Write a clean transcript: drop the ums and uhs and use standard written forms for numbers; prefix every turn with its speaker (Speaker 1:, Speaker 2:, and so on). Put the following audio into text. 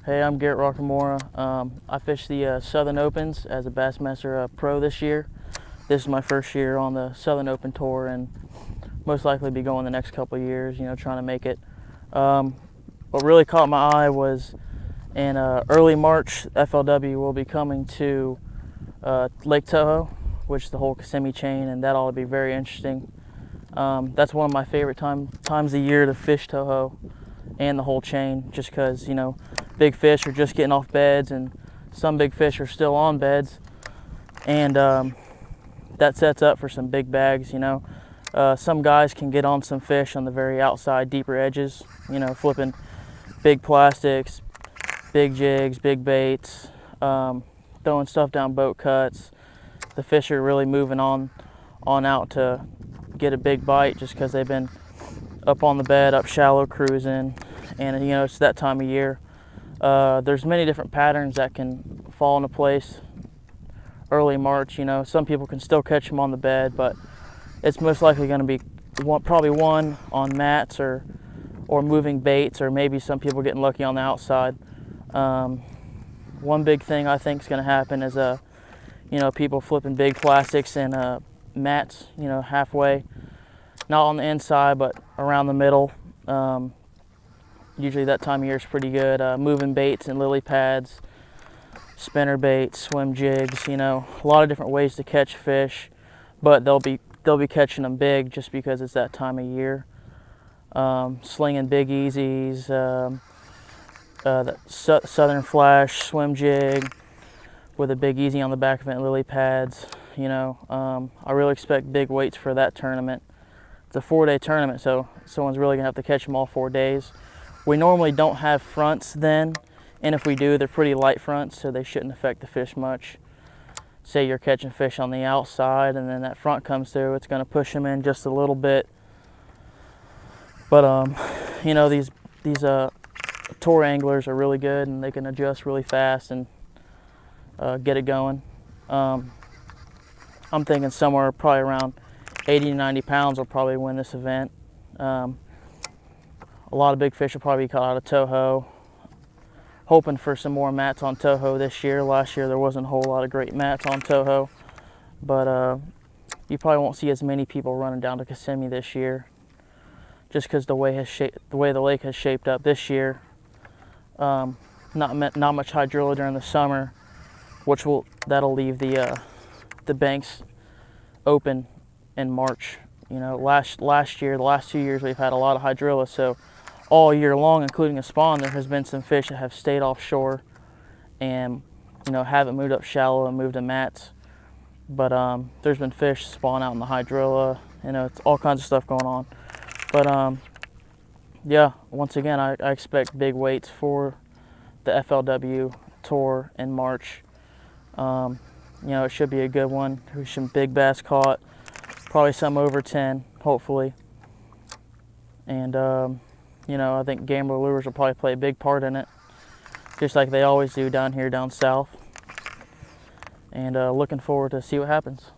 Speaker 1: Hey, I'm Garrett Rocamora. I fished the Southern Opens as a Bassmaster Pro this year. This is my first year on the Southern Open Tour, and most likely be going the next couple of years, trying to make it. What really caught my eye was in early March, FLW will be coming to Lake Toho, which is the whole Kissimmee Chain, and that ought to be very interesting. That's one of my favorite times of the year to fish Toho and the whole chain, just because, big fish are just getting off beds and some big fish are still on beds, and that sets up for some big bags. Some guys can get on some fish on the very outside, deeper edges, flipping big plastics, big jigs, big baits, throwing stuff down boat cuts. The fish are really moving on out to get a big bite just because they've been up on the bed, up shallow cruising, and it's that time of year. There's many different patterns that can fall into place early March. Some people can still catch them on the bed, but it's most likely going to be probably one on mats or moving baits, or maybe some people getting lucky on the outside. One big thing I think is going to happen is people flipping big plastics and mats, halfway, not on the inside but around the middle. Usually that time of year is pretty good. Moving baits and lily pads, spinner baits, swim jigs, a lot of different ways to catch fish, but they'll be catching them big just because it's that time of year. Slinging big easies, the Southern Flash swim jig with a big easy on the back of it and lily pads. I really expect big weights for that tournament. It's a 4-day tournament, so someone's really gonna have to catch them all 4 days. We normally don't have fronts then, and if we do, they're pretty light fronts, so they shouldn't affect the fish much. Say you're catching fish on the outside and then that front comes through, it's gonna push them in just a little bit. But these tour anglers are really good, and they can adjust really fast and get it going. I'm thinking somewhere probably around 80 to 90 pounds will probably win this event. A lot of big fish will probably be caught out of Toho. Hoping for some more mats on Toho this year. Last year there wasn't a whole lot of great mats on Toho, but you probably won't see as many people running down to Kissimmee this year, just because the way the lake has shaped up this year. Not much hydrilla during the summer, that'll leave the banks open in March. Last year, the last 2 years, we've had a lot of hydrilla, so all year long, including a spawn, there has been some fish that have stayed offshore and haven't moved up shallow and moved to mats. But there's been fish spawn out in the hydrilla. It's all kinds of stuff going on. But yeah, once again, I expect big weights for the FLW Tour in March. It should be a good one. There's some big bass caught, probably some over 10, hopefully. And I think Gambler Lures will probably play a big part in it, just like they always do down here down south. And looking forward to see what happens.